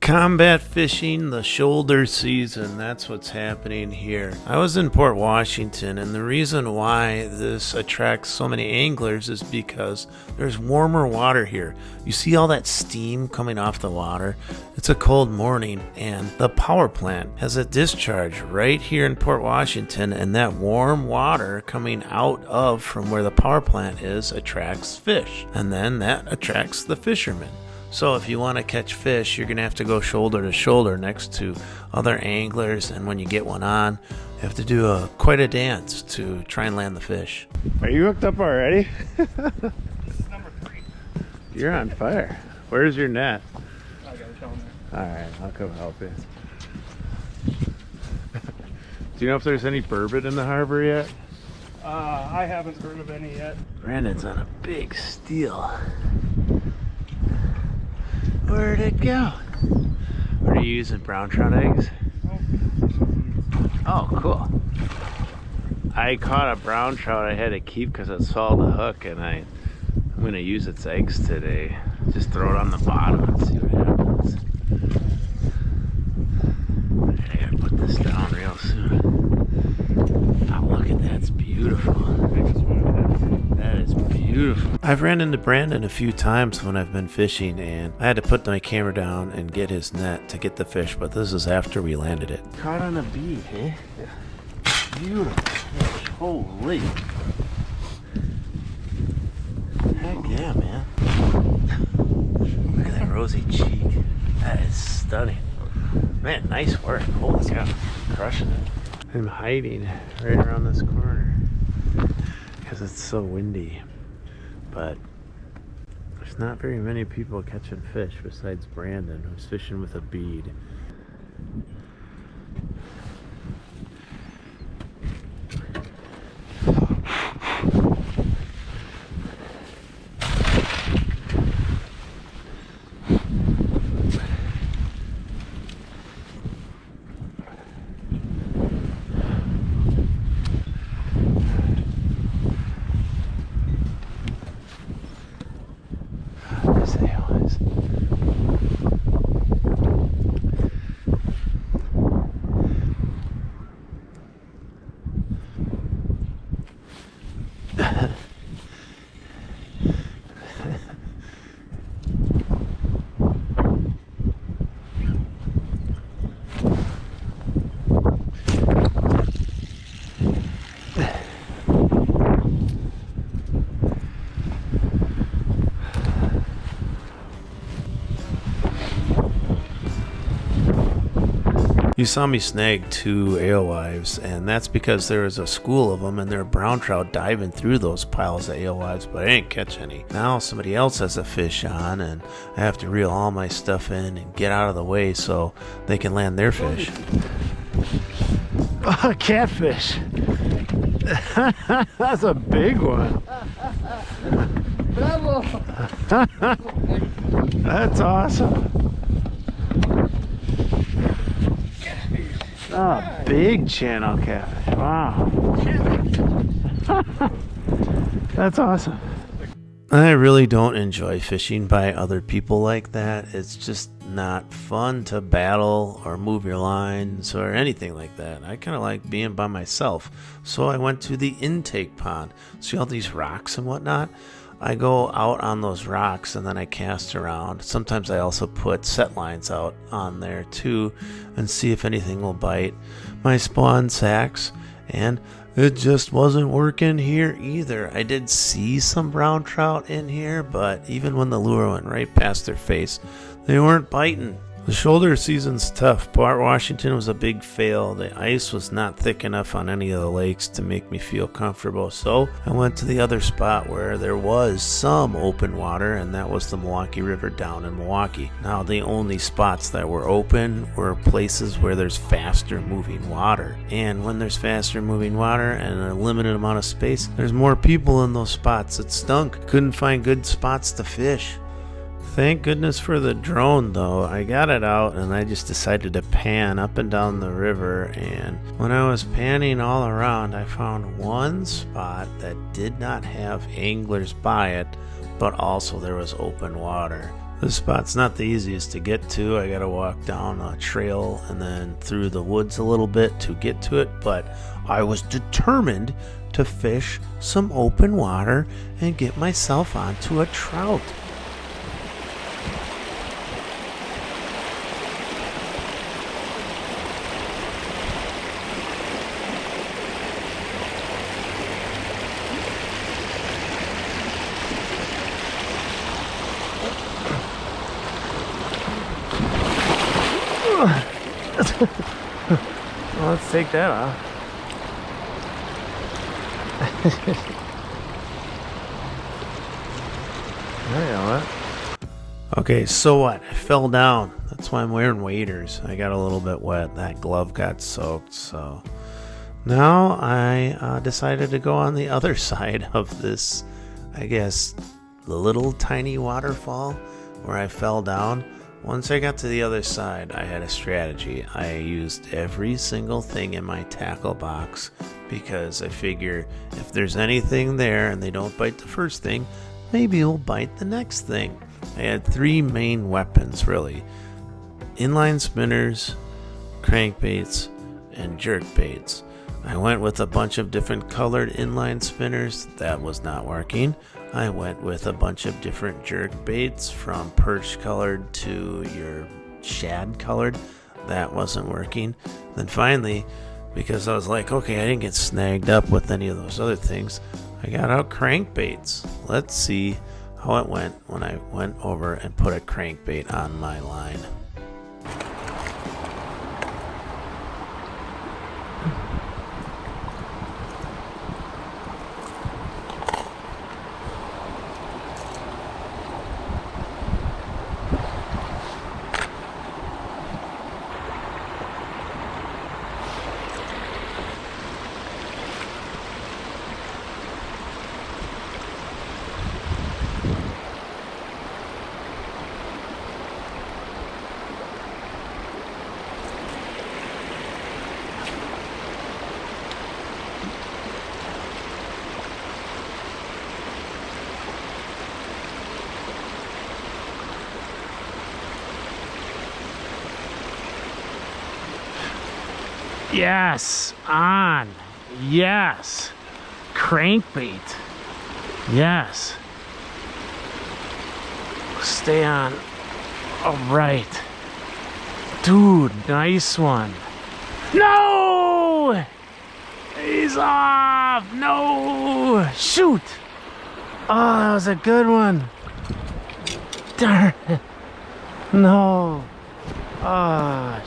Combat fishing, the shoulder season, that's what's happening here. I was in Port Washington, and the reason why this attracts so many anglers is because there's warmer water here. You see all that steam coming off the water? It's a cold morning, and the power plant has a discharge right here in Port Washington, and that warm water coming out of from where the power plant is attracts fish, and then that attracts the fishermen. So if you want to catch fish, you're going to have to go shoulder to shoulder next to other anglers, and when you get one on, you have to do quite a dance to try and land the fish. Are you hooked up already? This is number 3. You're on fire. Where's your net? I got it down there. Alright, I'll come help you. Do you know if there's any burbot in the harbor yet? I haven't heard of any yet. Brandon's on a big steel. Where'd it go? What are you using, brown trout eggs? Oh, cool. I caught a brown trout I had to keep because it swallowed the hook, and I'm going to use its eggs today. Just throw it on the bottom and see what happens. I gotta put this down real soon. Oh, look at that, it's beautiful. That is beautiful. I've ran into Brandon a few times when I've been fishing, and I had to put my camera down and get his net to get the fish, but this is after we landed it. Caught on a bead, eh? Yeah. Beautiful fish. Holy. Heck yeah, man. Look at that rosy cheek. That is stunning. Man, nice work. Holy cow. Crushing it. I'm hiding right around this corner because it's so windy, but there's not very many people catching fish besides Brandon, who's fishing with a bead. You saw me snag 2 alewives, and that's because there was a school of them, and there are brown trout diving through those piles of alewives, but I didn't catch any. Now somebody else has a fish on, and I have to reel all my stuff in and get out of the way so they can land their fish. Oh, catfish! That's a big one. Bravo! That's awesome. Oh, big channel catfish. Wow. That's awesome. I really don't enjoy fishing by other people like that. It's just not fun to battle or move your lines or anything like that. I kind of like being by myself. So I went to the intake pond. See all these rocks and whatnot? I go out on those rocks and then I cast around. Sometimes I also put set lines out on there too and see if anything will bite my spawn sacks, and it just wasn't working here either. I did see some brown trout in here, but even when the lure went right past their face, they weren't biting. The shoulder season's tough. Port Washington was a big fail. The ice was not thick enough on any of the lakes to make me feel comfortable, so I went to the other spot where there was some open water, and that was the Milwaukee River down in Milwaukee. Now, the only spots that were open were places where there's faster moving water, and when there's faster moving water and a limited amount of space, there's more people in those spots. It stunk. Couldn't find good spots to fish. Thank goodness for the drone, though. I got it out and I just decided to pan up and down the river, and when I was panning all around, I found one spot that did not have anglers by it, but also there was open water. This spot's not the easiest to get to. I gotta walk down a trail and then through the woods a little bit to get to it, but I was determined to fish some open water and get myself onto a trout. Well, let's take that off. There you are. Okay, so what? I fell down. That's why I'm wearing waders. I got a little bit wet. That glove got soaked, so now I decided to go on the other side of this, I guess, the little tiny waterfall where I fell down. Once I got to the other side, I had a strategy. I used every single thing in my tackle box because I figure if there's anything there and they don't bite the first thing, maybe it'll bite the next thing. I had three main weapons, really. Inline spinners, crankbaits, and jerkbaits. I went with a bunch of different colored inline spinners. That was not working. I went with a bunch of different jerk baits, from perch colored to your shad colored. That wasn't working. Then finally, because I was like, okay, I didn't get snagged up with any of those other things, I got out crankbaits. Let's see how it went when I went over and put a crankbait on my line. Yes, on. Yes. Crankbait. Yes. Stay on. All right. Dude, nice one. No! He's off. No. Shoot. Oh, that was a good one. Darn it. No. Ah,